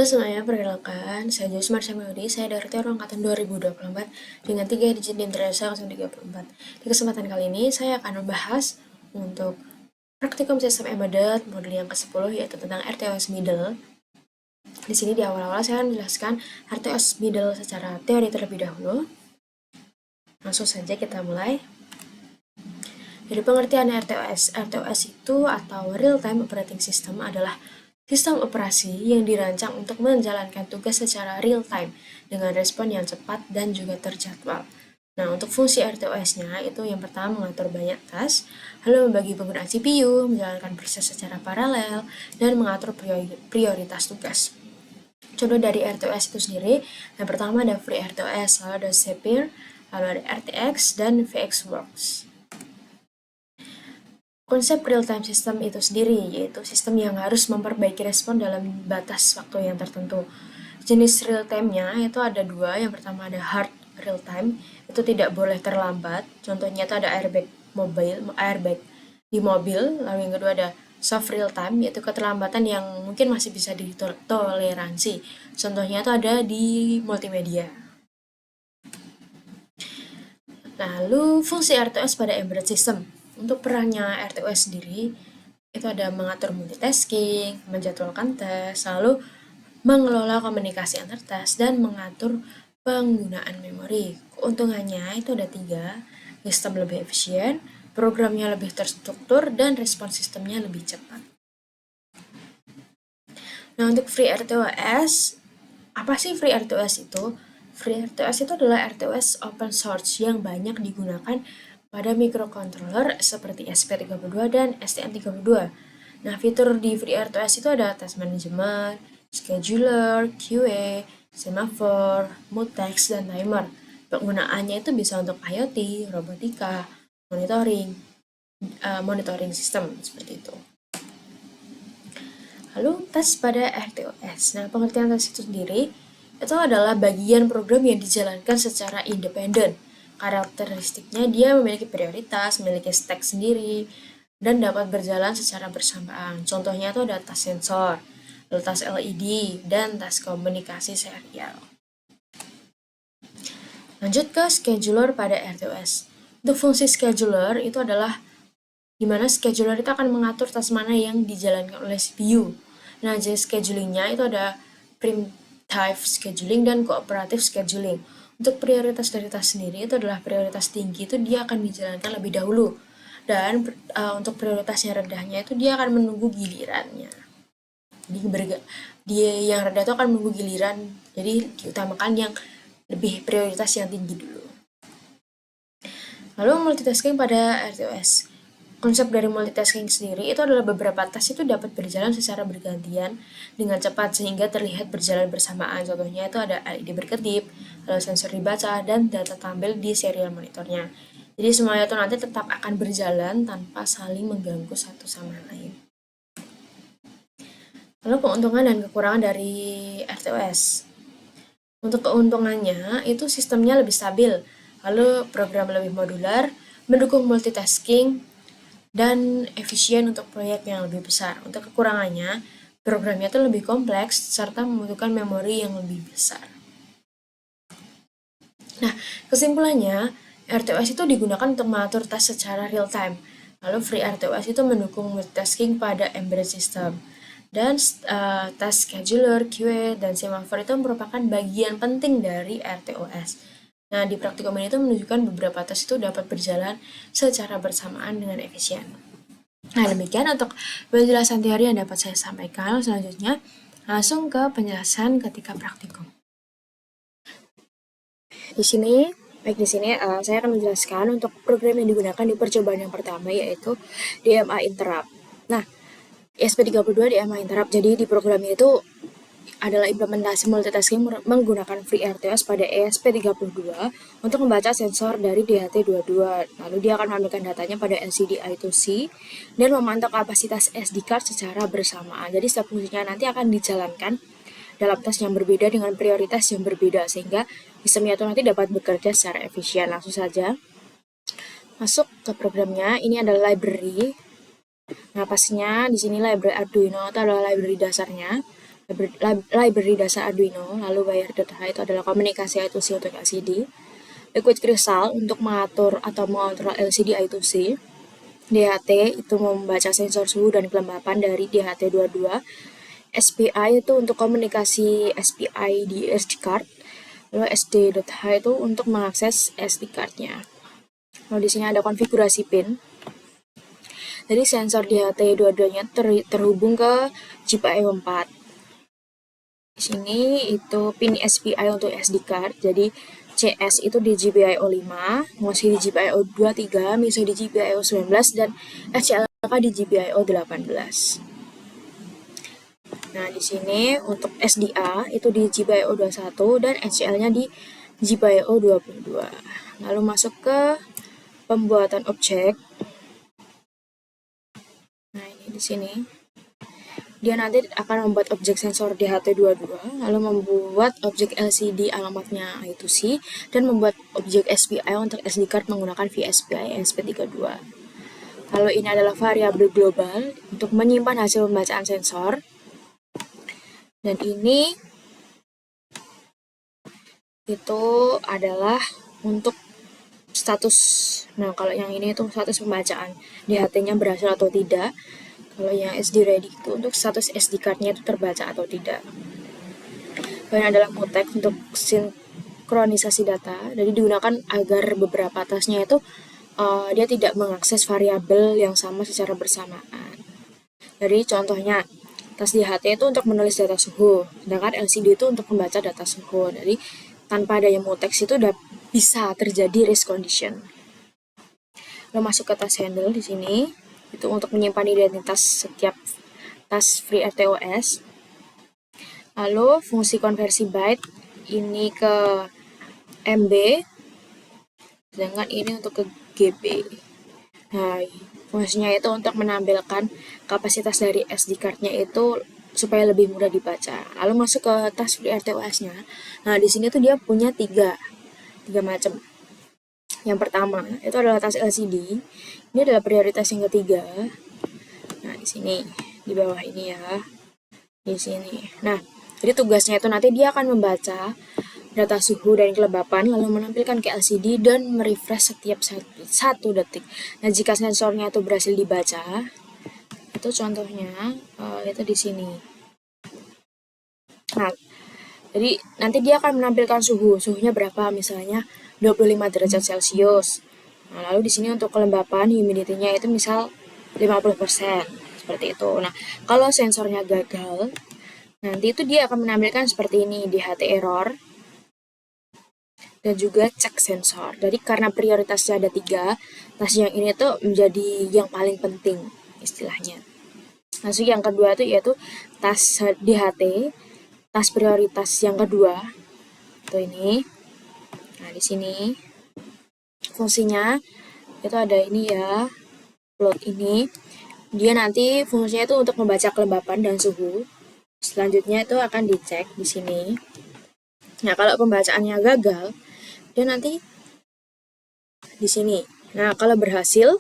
Halo semuanya, perkenalkan, saya Joyce Marsha Melody, saya dari Teor Angkatan 2024 dengan 3 digit NIM Teresa 034. Di kesempatan kali ini, saya akan membahas untuk praktikum sistem embedded modul yang ke-10 yaitu tentang RTOS Middle. Di sini di awal-awal saya akan menjelaskan RTOS Middle secara teori terlebih dahulu. Langsung saja kita mulai. Dari pengertian RTOS itu atau Real Time Operating System adalah sistem operasi yang dirancang untuk menjalankan tugas secara real time dengan respon yang cepat dan juga terjadwal. Nah, untuk fungsi RTOS-nya itu yang pertama mengatur banyak task, lalu membagi penggunaan CPU, menjalankan proses secara paralel, dan mengatur prioritas tugas. Contoh dari RTOS itu sendiri, yang pertama ada FreeRTOS, lalu ada Zapier, lalu ada RTX, dan VxWorks. Konsep real-time system itu sendiri, yaitu sistem yang harus memperbaiki respon dalam batas waktu yang tertentu. Jenis real-time-nya itu ada dua, yang pertama ada hard real-time, itu tidak boleh terlambat, contohnya itu ada airbag di mobil, lalu yang kedua ada soft real-time, yaitu keterlambatan yang mungkin masih bisa ditoleransi, contohnya itu ada di multimedia. Lalu fungsi RTOS pada embedded system. Untuk perannya RTOS sendiri, itu ada mengatur multitasking, menjadwalkan tes, lalu mengelola komunikasi antar tes, dan mengatur penggunaan memori. Keuntungannya itu ada 3, sistem lebih efisien, programnya lebih terstruktur, dan respon sistemnya lebih cepat. Nah, untuk FreeRTOS, apa sih FreeRTOS itu? FreeRTOS itu adalah RTOS open source yang banyak digunakan pada microcontroller seperti SP32 dan STM32. Nah, fitur di FreeRTOS itu ada task management, scheduler, QA, semaphore, mutex, dan timer. Penggunaannya itu bisa untuk IoT, robotika, monitoring sistem seperti itu. Lalu tes pada RTOS. Nah, pengertian tes itu sendiri itu adalah bagian program yang dijalankan secara independen. Karakteristiknya dia memiliki prioritas, memiliki stack sendiri, dan dapat berjalan secara bersamaan. Contohnya itu ada tas sensor, tas LED, dan tas komunikasi serial. Lanjut ke scheduler pada RTOS. Untuk fungsi scheduler itu adalah di mana scheduler itu akan mengatur tas mana yang dijalankan oleh CPU. Nah, jenis schedulingnya itu ada primitive scheduling dan cooperative scheduling. Untuk prioritas dari tas sendiri itu adalah prioritas tinggi itu dia akan dijalankan lebih dahulu. Dan untuk prioritas yang rendahnya itu dia akan menunggu gilirannya. Jadi dia yang rendah itu akan menunggu giliran. Jadi diutamakan yang lebih prioritas yang tinggi dulu. Lalu multitasking pada RTOS. Konsep dari multitasking sendiri itu adalah beberapa tas itu dapat berjalan secara bergantian dengan cepat sehingga terlihat berjalan bersamaan. Contohnya itu ada LED berkedip, lalu sensor dibaca, dan data tampil di serial monitornya. Jadi semuanya itu nanti tetap akan berjalan tanpa saling mengganggu satu sama lain. Lalu keuntungan dan kekurangan dari RTOS. Untuk keuntungannya, itu sistemnya lebih stabil, lalu program lebih modular, mendukung multitasking, dan efisien untuk proyek yang lebih besar. Untuk kekurangannya, programnya itu lebih kompleks, serta membutuhkan memori yang lebih besar. Nah, kesimpulannya, RTOS itu digunakan untuk mengatur tas secara real time. Lalu FreeRTOS itu mendukung multitasking pada embedded system. Dan task scheduler, QA, dan semaphore itu merupakan bagian penting dari RTOS. Nah, di praktikum ini itu menunjukkan beberapa task itu dapat berjalan secara bersamaan dengan efisien. Nah, demikian untuk penjelasan teori yang dapat saya sampaikan. Selanjutnya, langsung ke penjelasan ketika praktikum. Di sini saya akan menjelaskan untuk program yang digunakan di percobaan yang pertama, yaitu DMA Interrupt. Nah, ESP32 DMA Interrupt. Jadi di program itu adalah implementasi multitasking menggunakan FreeRTOS pada ESP32 untuk membaca sensor dari DHT22. Lalu dia akan menampilkan datanya pada LCD I2C dan memantau kapasitas SD card secara bersamaan. Jadi setiap fungsinya nanti akan dijalankan dalam tes yang berbeda dengan prioritas yang berbeda sehingga sistemnya itu nanti dapat bekerja secara efisien. Langsung saja masuk ke programnya. Ini adalah library. Nah, pastinya di sini library Arduino itu adalah library dasarnya. library dasar Arduino, lalu wire.h itu adalah komunikasi I2C untuk LCD, liquid crystal untuk mengatur atau mengontrol LCD I2C, DHT itu membaca sensor suhu dan kelembapan dari DHT22, SPI itu untuk komunikasi SPI di SD card, lalu SD.h itu untuk mengakses SD cardnya. Lalu di sini ada konfigurasi pin. Jadi sensor DHT22-nya terhubung ke GPIO 4. Di sini itu pin SPI untuk SD card. Jadi CS itu di GPIO 5, MOSI di GPIO 23, MISO di GPIO 19, dan SCLK di GPIO 18. Nah, di sini untuk SDA itu di GPIO 21 dan SCL-nya di GPIO 22. Lalu masuk ke pembuatan objek. Nah, ini di sini. Dia nanti akan membuat objek sensor DHT22, lalu membuat objek LCD alamatnya I2C, dan membuat objek SPI untuk SD card menggunakan VSPI ESP32. Kalau ini adalah variabel global untuk menyimpan hasil pembacaan sensor. Dan ini itu adalah untuk status. Nah, kalau yang ini itu status pembacaan DHT-nya berhasil atau tidak. Kalau yang SD ready itu untuk status SD card-nya itu terbaca atau tidak. Kalau ini adalah mutex untuk sinkronisasi data. Jadi digunakan agar beberapa tasnya itu dia tidak mengakses variabel yang sama secara bersamaan. Jadi contohnya tas DHT itu untuk menulis data suhu, sedangkan LCD itu untuk membaca data suhu. Jadi tanpa adanya mutex itu udah bisa terjadi race condition. Lalu masuk ke tas handle di sini. Itu untuk menyimpan identitas setiap tas FreeRTOS. Lalu fungsi konversi byte ini ke MB, sedangkan ini untuk ke GB. Nah, fungsinya itu untuk menampilkan kapasitas dari SD card-nya itu supaya lebih mudah dibaca. Lalu masuk ke tas FreeRTOS-nya. Nah, di sini tuh dia punya tiga macam. Yang pertama itu adalah tas LCD. Ini adalah prioritas yang ketiga. Nah, di sini di bawah ini ya. Di sini. Nah, jadi tugasnya itu nanti dia akan membaca data suhu dan kelembapan lalu menampilkan ke LCD dan merefresh setiap 1 detik. Nah, jika sensornya itu berhasil dibaca, itu contohnya itu di sini. Nah, jadi nanti dia akan menampilkan suhunya berapa, misalnya 25 derajat Celcius. Nah, lalu di sini untuk kelembapan humidity-nya itu misal 50%, seperti itu. Nah, kalau sensornya gagal, nanti itu dia akan menampilkan seperti ini, DHT error, dan juga cek sensor. Jadi karena prioritasnya ada 3, tas yang ini tuh menjadi yang paling penting istilahnya. Masuk yang kedua itu yaitu tas DHT, tas prioritas yang kedua, itu ini. Nah, di sini fungsinya itu ada ini ya, plot ini. Dia nanti fungsinya itu untuk membaca kelembapan dan suhu. Selanjutnya itu akan dicek di sini. Nah, kalau pembacaannya gagal, dia nanti di sini. Nah, kalau berhasil,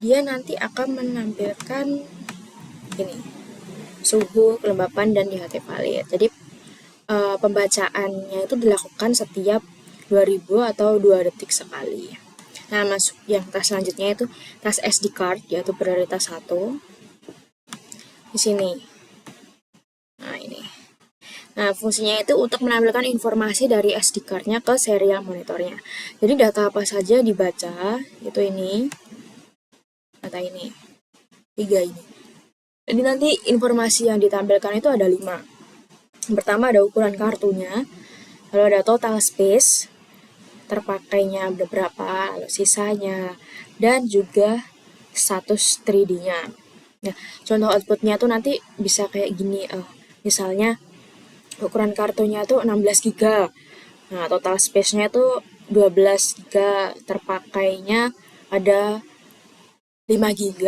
dia nanti akan menampilkan ini, suhu, kelembapan, dan DHT valid. Jadi pembacaannya itu dilakukan setiap 2000 atau 2 detik sekali. Nah, masuk yang tas selanjutnya itu tas SD card, yaitu prioritas 1. Di sini. Nah, ini. Nah, fungsinya itu untuk menampilkan informasi dari SD card-nya ke serial monitornya. Jadi data apa saja dibaca, itu ini. Data ini. 3 ini. Jadi nanti informasi yang ditampilkan itu ada 5. Yang pertama ada ukuran kartunya, lalu ada total space, terpakainya berapa, lalu sisanya, dan juga status 3D-nya. Nah, contoh outputnya tuh nanti bisa kayak gini, misalnya ukuran kartunya tuh 16 GB. Nah, total space-nya tuh 12 GB, terpakainya ada 5 GB,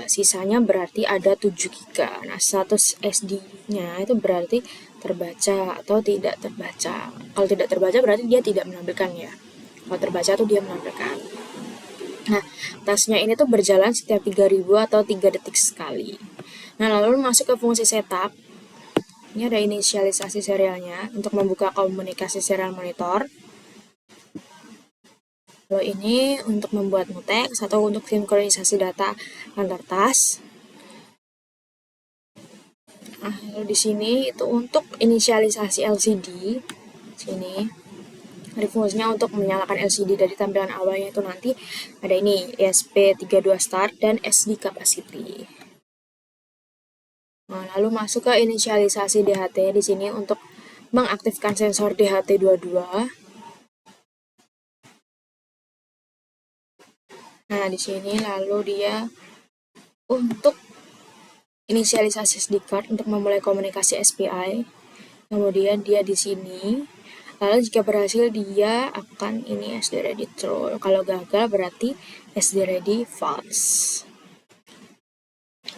sisanya berarti ada 7 GB. Nah, status SD-nya itu berarti terbaca atau tidak terbaca. Kalau tidak terbaca berarti dia tidak menampilkan ya. Kalau terbaca tuh dia menampilkan. Nah, tasnya ini tuh berjalan setiap 3000 atau 3 detik sekali. Nah, lalu masuk ke fungsi setup. Ini ada inisialisasi serialnya untuk membuka komunikasi serial monitor. Lalu ini untuk membuat mutex atau untuk sinkronisasi data antar tas. Nah, lalu di sini itu untuk inisialisasi LCD. Sini ada fungsinya untuk menyalakan LCD dari tampilan awalnya itu nanti ada ini ESP32 start dan SD capacity. Nah, lalu masuk ke inisialisasi DHT di sini untuk mengaktifkan sensor DHT22. Nah, di sini lalu dia untuk inisialisasi SD card untuk memulai komunikasi SPI. Kemudian dia di sini. Lalu jika berhasil dia akan ini SD ready true. Kalau gagal berarti SD ready false.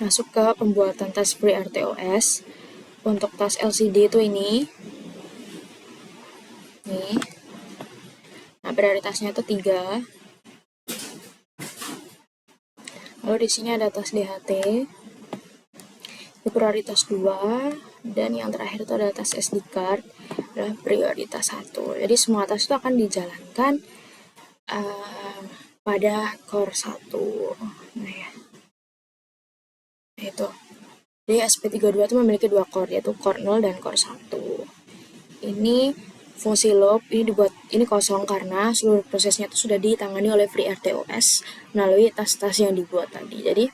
Masuk ke pembuatan tas FreeRTOS. Untuk tas LCD itu ini. Nih. Nah, prioritasnya itu 3. Lalu di sini ada tas DHT. Itu prioritas 2. Dan yang terakhir itu adalah tas SD card. Adalah prioritas 1. Jadi semua tas itu akan dijalankan pada core 1. Nah ya. Itu. Jadi SP32 itu memiliki 2 core, yaitu core 0 dan core 1. Ini fungsi loop ini kosong karena seluruh prosesnya itu sudah ditangani oleh FreeRTOS melalui tas-tas yang dibuat tadi. Jadi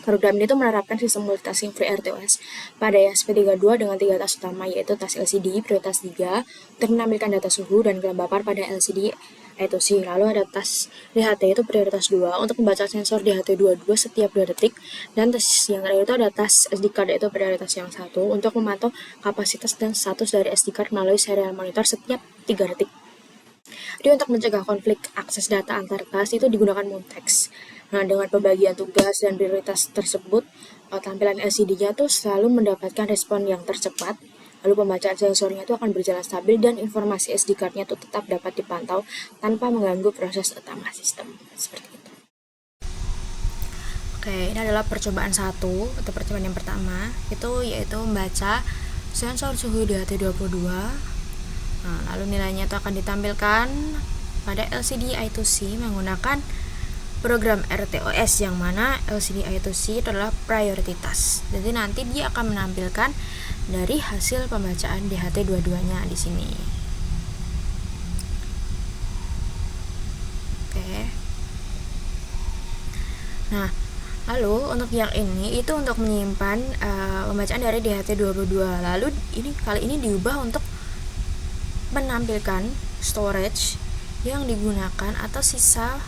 program ini menerapkan sistem multitasking FreeRTOS pada ESP32 dengan 3 tas utama, yaitu tas LCD prioritas 3 untuk menampilkan data suhu dan kelembapan pada LCD I2C. Lalu ada tas DHT itu prioritas 2 untuk membaca sensor DHT22 setiap 2 detik, dan tas yang terakhir itu ada tas SD card yaitu prioritas yang 1 untuk memantau kapasitas dan status dari SD card melalui serial monitor setiap 3 detik. Jadi untuk mencegah konflik akses data antar tas itu digunakan mutex. Nah, dengan pembagian tugas dan prioritas tersebut, tampilan LCD-nya tuh selalu mendapatkan respon yang tercepat. Lalu pembacaan sensornya itu akan berjalan stabil dan informasi SD card-nya tuh tetap dapat dipantau tanpa mengganggu proses utama sistem. Seperti itu. Oke, ini adalah percobaan 1 atau percobaan yang pertama, itu yaitu membaca sensor suhu DHT22. Nah, lalu nilainya itu akan ditampilkan pada LCD I2C menggunakan program RTOS, yang mana LCD I2C itu adalah prioritas. Jadi nanti dia akan menampilkan dari hasil pembacaan DHT22-nya di sini. Oke. Nah, lalu untuk yang ini itu untuk menyimpan pembacaan dari DHT22. Lalu kali ini diubah untuk menampilkan storage yang digunakan atau sisa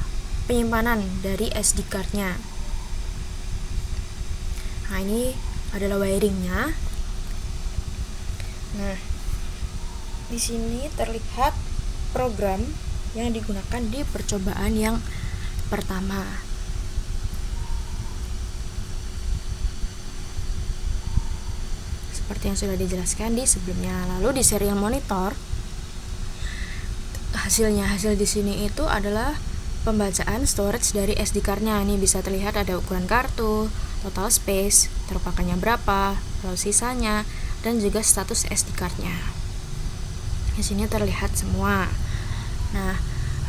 penyimpanan dari SD card-nya. Nah, ini adalah wiringnya. Nah, di sini terlihat program yang digunakan di percobaan yang pertama. Seperti yang sudah dijelaskan di sebelumnya. Lalu di serial monitor, hasil di sini itu adalah pembacaan storage dari SD card-nya. Ini bisa terlihat ada ukuran kartu, total space, terpakainya berapa, lalu sisanya, dan juga status SD card-nya. Di sini terlihat semua. Nah,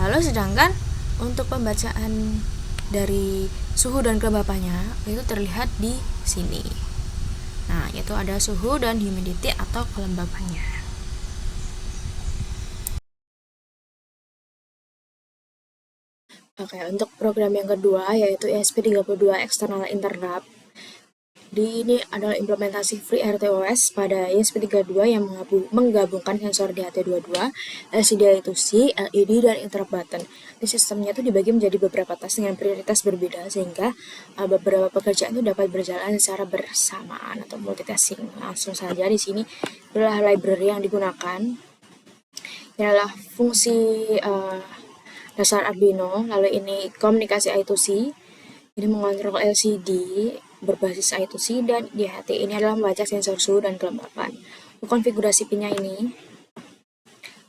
lalu sedangkan untuk pembacaan dari suhu dan kelembapannya itu terlihat di sini. Nah, yaitu ada suhu dan humidity atau kelembapannya. Oke, untuk program yang kedua yaitu ESP32 External Interrupt. Ini adalah implementasi FreeRTOS pada ESP32 yang menggabungkan sensor DHT22, LCD I2C, LED, dan interrupt button. Di sistemnya itu dibagi menjadi beberapa tas dengan prioritas berbeda sehingga beberapa pekerjaan itu dapat berjalan secara bersamaan atau multitasking. Langsung saja di sini adalah library yang digunakan. Ini adalah fungsi dasar Arduino, lalu ini komunikasi I2C, ini mengontrol LCD berbasis I2C, dan DHT ini adalah membaca sensor suhu dan kelembapan. Konfigurasi pinnya ini,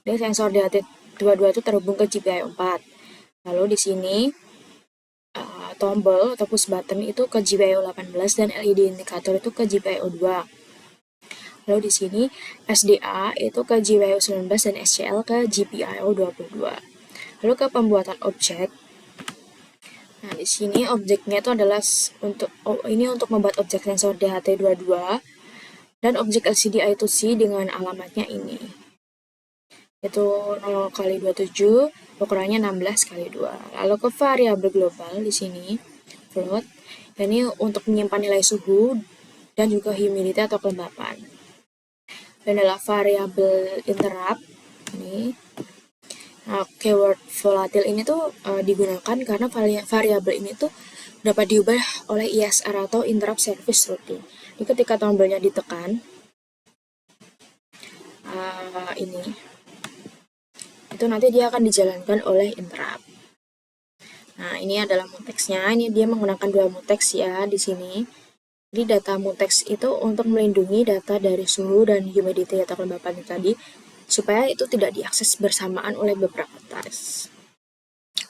sensor DHT22 itu terhubung ke GPIO 4. Lalu di sini tombol atau push button itu ke GPIO 18 dan LED indikator itu ke GPIO 2. Lalu di sini SDA itu ke GPIO 19 dan SCL ke GPIO 22. Lalu ke pembuatan objek. Nah, di sini objeknya itu adalah untuk membuat objek sensor DHT22 dan objek LCD I2C dengan alamatnya ini. Itu 0 kali 27, ukurannya 16 kali 2. Lalu ke variabel global di sini, float. Ini untuk menyimpan nilai suhu dan juga humidity atau kelembapan. Dan adalah variabel interrupt ini. Nah, keyword volatil ini tuh digunakan karena variabel ini tuh dapat diubah oleh ISR atau interrupt service routine. Jadi ketika tombolnya ditekan, ini itu nanti dia akan dijalankan oleh interrupt. Nah, ini adalah muteksnya. Ini dia menggunakan dua muteks ya di sini. Jadi data muteks itu untuk melindungi data dari suhu dan humidity atau kelembapan tadi supaya itu tidak diakses bersamaan oleh beberapa tas.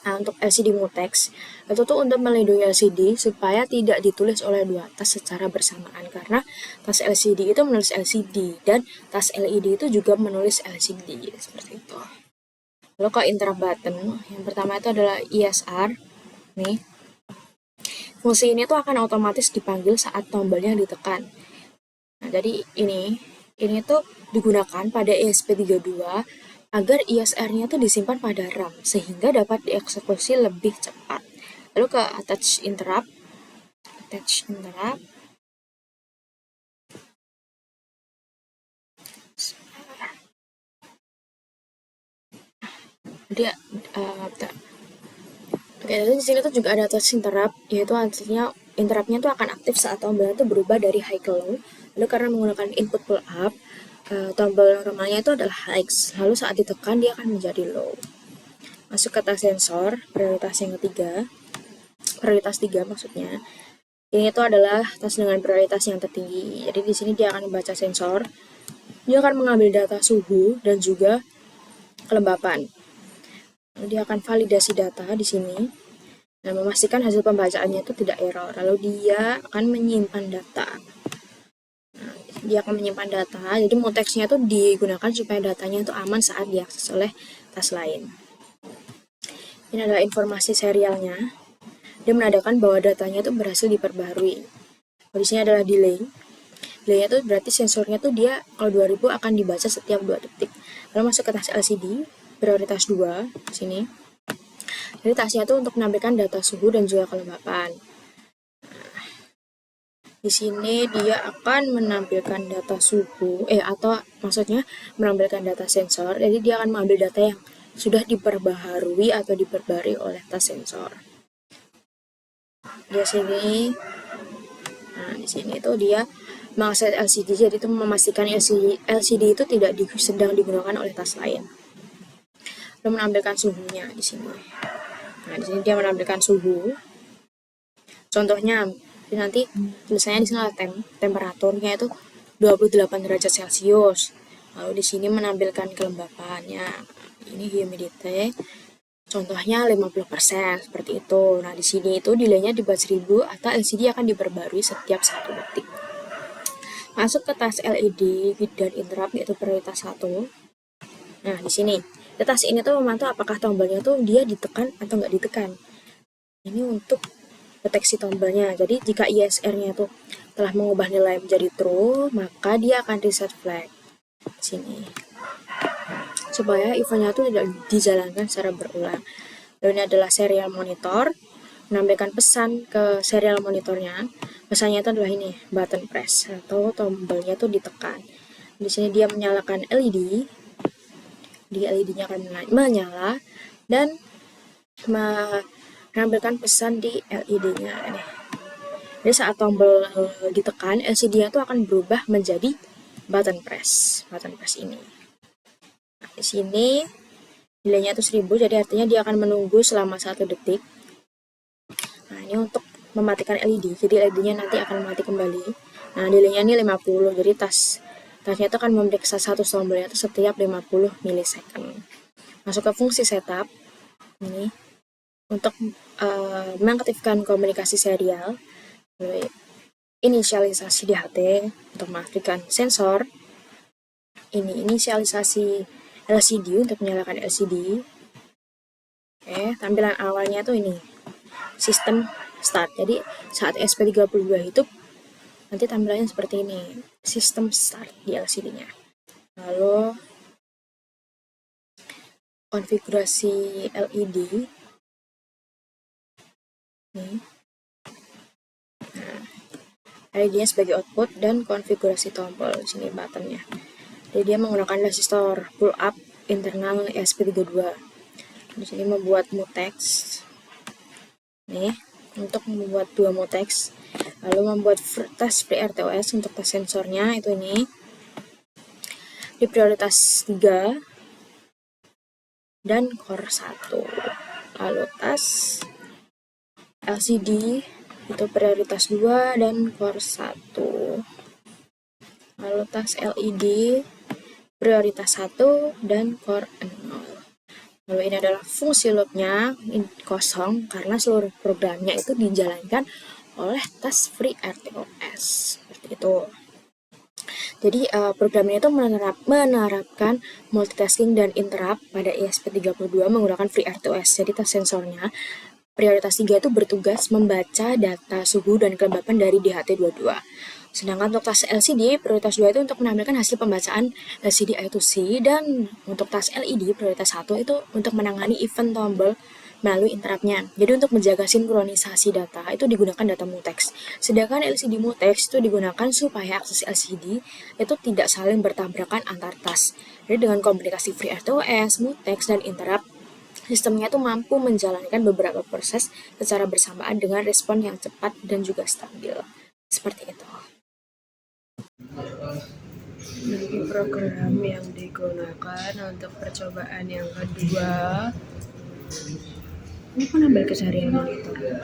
Nah, untuk LCD mutex itu tuh untuk melindungi LCD supaya tidak ditulis oleh dua tas secara bersamaan karena tas LCD itu menulis LCD dan tas LED itu juga menulis LCD seperti itu. Lalu ke interrupt button, yang pertama itu adalah ISR. Nih, fungsi ini tuh akan otomatis dipanggil saat tombolnya ditekan. Nah, jadi ini tuh digunakan pada ESP32 agar ISR-nya tuh disimpan pada RAM sehingga dapat dieksekusi lebih cepat. Lalu ke attach interrupt. Jadi Oke, di sini tuh juga ada attach interrupt, yaitu artinya interruptnya tuh akan aktif saat tombolnya tuh berubah dari high ke low. Lalu karena menggunakan input pull up, tombol normalnya itu adalah high, lalu saat ditekan dia akan menjadi low. Masuk ke tas sensor, prioritas yang ketiga, prioritas 3 maksudnya. Ini itu adalah tas dengan prioritas yang tertinggi. Jadi di sini dia akan membaca sensor, dia akan mengambil data suhu dan juga kelembapan. Dia akan validasi data di sini. Nah, memastikan hasil pembacaannya itu tidak error. Lalu dia akan menyimpan data. Nah, dia akan menyimpan data. Jadi muteksnya itu digunakan supaya datanya itu aman saat diakses oleh tas lain. Ini adalah informasi serialnya. Dia menandakan bahwa datanya itu berhasil diperbarui. Di sini adalah delay. Delaynya itu berarti sensornya tuh dia kalau 2000 akan dibaca setiap 2 detik. Lalu masuk ke tas LCD, prioritas 2 di sini. Jadi tasnya itu untuk menampilkan data suhu dan juga kelembapan. Nah, di sini dia akan menampilkan data suhu, atau maksudnya menampilkan data sensor. Jadi dia akan mengambil data yang sudah diperbaharui atau diperbarui oleh tas sensor. Di sini, nah di sini itu dia mengakses LCD, jadi itu memastikan LCD itu tidak sedang digunakan oleh tas lain. Lalu menampilkan suhunya di sini. Nah, di sini dia menampilkan suhu. Contohnya, nanti tulisannya di sini temperaturnya itu 28 derajat Celcius. Lalu di sini menampilkan kelembapannya. Ini humidity. Contohnya 50% seperti itu. Nah, di sini itu delaynya dibuat 1000 atau LCD akan diperbarui setiap 1 detik. Masuk ke tas LED dan interrupt yaitu prioritas 1. Nah, di sini tas ini tuh memantau apakah tombolnya tuh dia ditekan atau nggak ditekan. Ini untuk deteksi tombolnya. Jadi jika ISR-nya tuh telah mengubah nilai menjadi true, maka dia akan reset flag. Di sini. Supaya eventnya tuh tidak dijalankan secara berulang. Lalu ini adalah serial monitor, menampilkan pesan ke serial monitornya. Pesannya itu adalah ini, button press atau tombolnya tuh ditekan. Di sini dia menyalakan LED. Di LED-nya akan menyala dan menampilkan pesan di LED-nya ini. Jadi saat tombol ditekan, LCD-nya tuh akan berubah menjadi button press ini. Nah, di sini delaynya itu 1000, jadi artinya dia akan menunggu selama 1 detik. Nah, ini untuk mematikan LED, jadi LED-nya nanti akan mati kembali. Nah, delaynya ini 50, jadi tasnya itu akan memeriksa satu tombolnya itu setiap 50 milisecond. Masuk ke fungsi setup, ini untuk mengaktifkan komunikasi serial, inisialisasi DHT untuk mengaktifkan sensor, ini inisialisasi LCD untuk menyalakan LCD. Oke, tampilan awalnya tuh ini sistem start. Jadi saat ESP32 hidup nanti tampilannya seperti ini, sistem start di LCD-nya. Lalu konfigurasi LED nih. Nah, LED-nya sebagai output dan konfigurasi tombol di sini buttonnya. Jadi dia menggunakan resistor pull up internal ESP32. Di sini membuat mutex. Nih, untuk membuat 2 mutex. Lalu membuat tes FreeRTOS untuk tes sensornya itu ini. Di prioritas 3 dan core 1. Lalu tes LCD itu prioritas 2 dan core 1. Lalu tes LED prioritas 1 dan core 0. Lalu ini adalah fungsi loopnya kosong karena seluruh programnya itu dijalankan oleh tes FreeRTOS seperti itu. Jadi programnya itu menerapkan multitasking dan interrupt pada ESP32 menggunakan FreeRTOS. Jadi tes sensornya prioritas 3 itu bertugas membaca data suhu dan kelembapan dari DHT22. Sedangkan untuk tas LCD, prioritas 2 itu untuk menampilkan hasil pembacaan LCD I2C, dan untuk tas LED, prioritas 1 itu untuk menangani event tombol melalui interrupt-nya. Jadi untuk menjaga sinkronisasi data, itu digunakan data mutex. Sedangkan LCD mutex itu digunakan supaya akses LCD itu tidak saling bertabrakan antar tas. Jadi dengan komunikasi FreeRTOS, mutex, dan interrupt, sistemnya itu mampu menjalankan beberapa proses secara bersamaan dengan respon yang cepat dan juga stabil. Seperti itu. Ini program yang digunakan untuk percobaan yang kedua. Ini kan nambah keseharian monitor.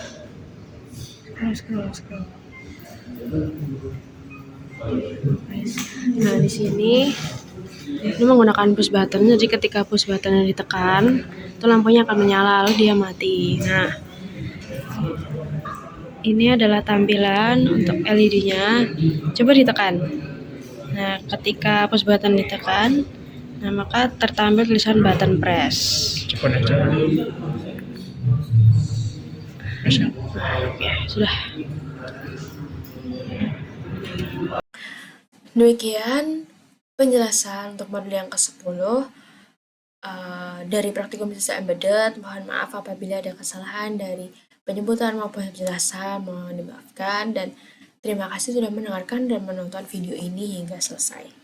Scroll. Nah, di sini ini menggunakan push button. Jadi ketika push button ditekan, itu lampunya akan menyala lalu dia mati. Nah, ini adalah tampilan untuk LED-nya. Coba ditekan. Nah, ketika push button ditekan, nah maka tertampil tulisan button press. Cepat aja. Oke, sudah. Demikian penjelasan untuk modul yang ke-10 dari praktikum sistem embedded. Mohon maaf apabila ada kesalahan dari penyebutan maupun penjelasan, mohon dimaafkan, dan terima kasih sudah mendengarkan dan menonton video ini hingga selesai.